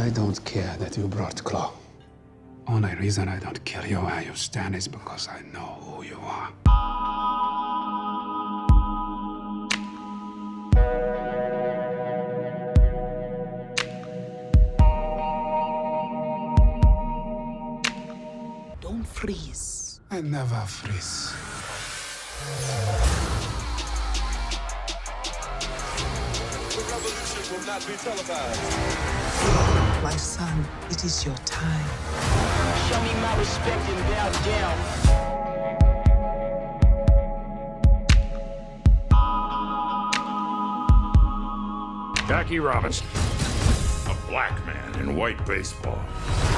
I don't care that you brought Claw. Only reason I don't kill you where you stand is because I know who you are. Don't freeze. I never freeze. The revolution will not be televised. My son, it is your time. Show me my respect and bow down. Jackie Robinson, a black man in white baseball.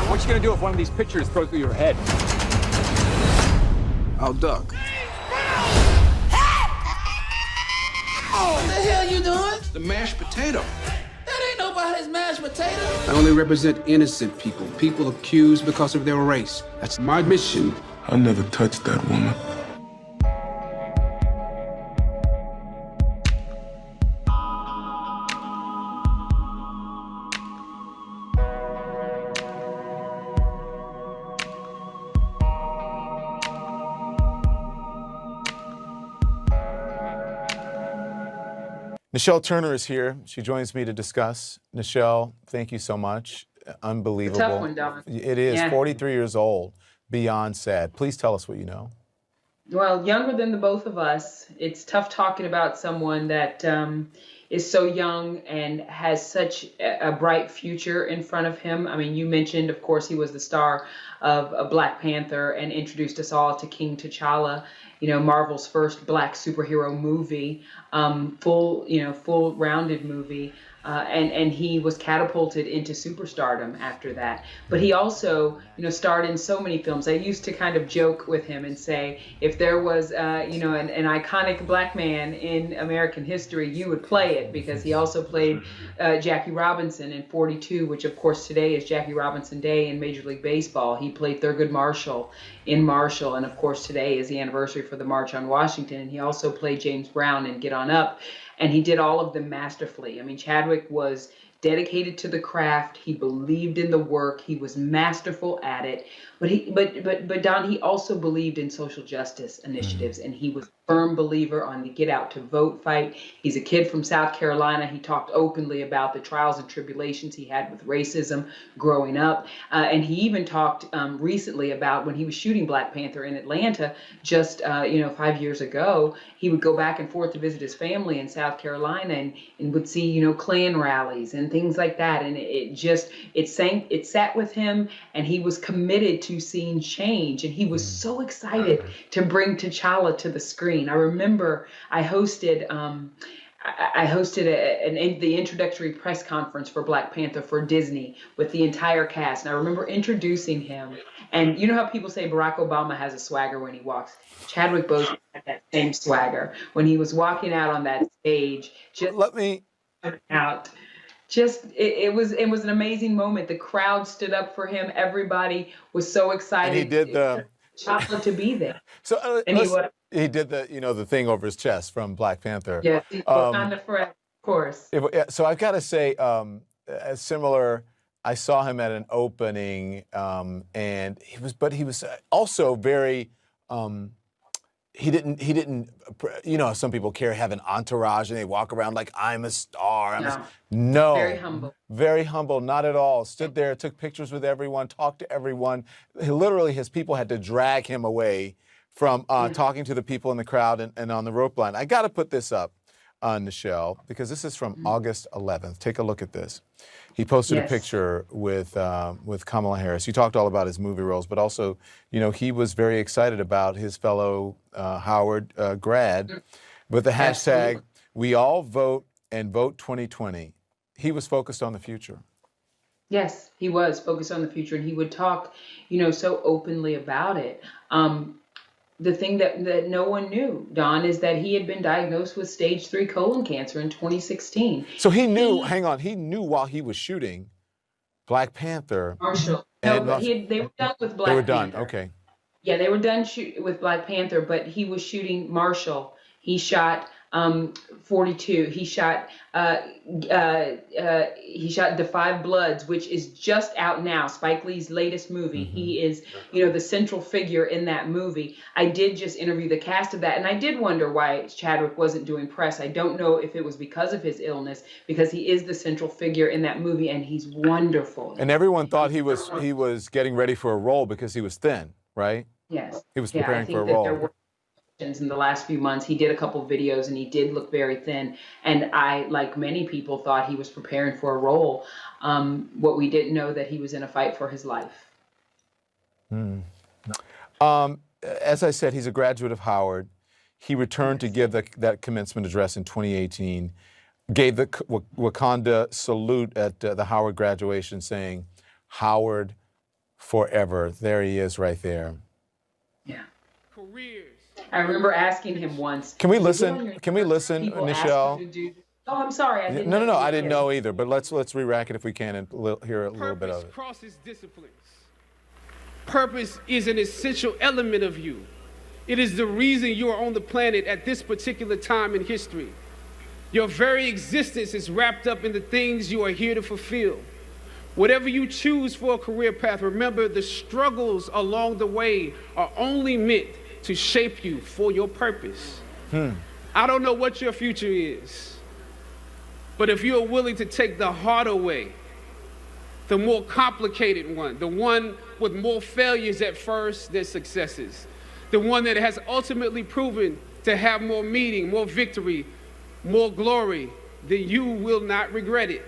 What you gonna do if one of these pictures throws through your head? I'll duck. What the hell you doing? The mashed potato. That ain't nobody's mashed potato. I only represent innocent people, people accused because of their race. That's my mission. I never touched that woman. Nichelle Turner is here. She joins me to discuss. Nichelle, thank you so much. Unbelievable. Tough one, Don. It is. Yeah. 43 years old. Beyond sad. Please tell us what you know. Well, younger than the both of us. It's tough talking about someone that is so young and has such a bright future in front of him. I mean, you mentioned, of course, he was the star of Black Panther and introduced us all to King T'Challa, you know, Marvel's first black superhero movie, full rounded movie. And he was catapulted into superstardom after that. But he also, starred in so many films. I used to kind of joke with him and say, if there was, an iconic black man in American history, you would play it, because he also played Jackie Robinson in 42, which of course today is Jackie Robinson Day in Major League Baseball. He played Thurgood Marshall in Marshall, and of course today is the anniversary for the March on Washington. And he also played James Brown in Get On Up. And he did all of them masterfully. I mean, Chadwick was dedicated to the craft. He believed in the work. He was masterful at it. But Don, he also believed in social justice initiatives, and he was a firm believer on the get out to vote fight. He's a kid from South Carolina. He talked openly about the trials and tribulations he had with racism growing up. And he even talked recently about when he was shooting Black Panther in Atlanta just, 5 years ago. He would go back and forth to visit his family in South Carolina and would see, Klan rallies and things like that. And it sat with him, and he was committed to seeing change. And he was so excited to bring T'Challa to the screen. I remember I hosted the introductory press conference for Black Panther for Disney with the entire cast. And I remember introducing him. And you know how people say Barack Obama has a swagger when he walks? Chadwick Boseman had that same swagger when he was walking out on that stage. It was an amazing moment. The crowd stood up for him. Everybody was so excited. And he did Chocolate to be there. So he did the thing over his chest from Black Panther. Yeah, Wakanda forever, of course. So I've got to say, similar. I saw him at an opening, and he was also very. He didn't. Some people have an entourage and they walk around like I'm a star. No. Very humble. Very humble. Not at all. Stood there, took pictures with everyone, talked to everyone. His people had to drag him away from talking to the people in the crowd and on the rope line. I got to put this up on Nichelle, because this is from August 11th. Take a look at this. He posted a picture with Kamala Harris. You talked all about his movie roles, but also, he was very excited about his fellow Howard grad with the hashtag We All Vote and Vote 2020. He was focused on the future. Yes, he was focused on the future, and he would talk, so openly about it. The thing that no one knew, Don, is that he had been diagnosed with stage 3 colon cancer in 2016. So he knew, he knew while he was shooting Black Panther. Marshall. No, but they were done with Black Panther. They were done, okay. Yeah, they were done with Black Panther, but he was shooting Marshall. He shot 42. He shot The Five Bloods, which is just out now. Spike Lee's latest movie. He is, the central figure in that movie. I did just interview the cast of that, and I did wonder why Chadwick wasn't doing press. I don't know if it was because of his illness, because he is the central figure in that movie, and he's wonderful. And everyone thought he was getting ready for a role because he was thin, right? Yes. He was preparing for a role. In the last few months, he did a couple videos and he did look very thin, and I, like many people, thought he was preparing for a role. What we didn't know, that he was in a fight for his life. As I said, he's a graduate of Howard. He returned to give that commencement address in 2018, gave the Wakanda salute at the Howard graduation, saying, "Howard forever." There he is right there. Yeah. I remember asking him once. Can we listen? Can we listen, People Nichelle? ask you to do- Oh, I'm sorry. I didn't No, know I didn't you know either. But let's re-rack it if we can and hear a little bit of it. Purpose crosses disciplines. Purpose is an essential element of you. It is the reason you are on the planet at this particular time in history. Your very existence is wrapped up in the things you are here to fulfill. Whatever you choose for a career path, remember the struggles along the way are only meant to shape you for your purpose. I don't know what your future is, but if you are willing to take the harder way, the more complicated one, the one with more failures at first than successes, the one that has ultimately proven to have more meaning, more victory, more glory, then you will not regret it.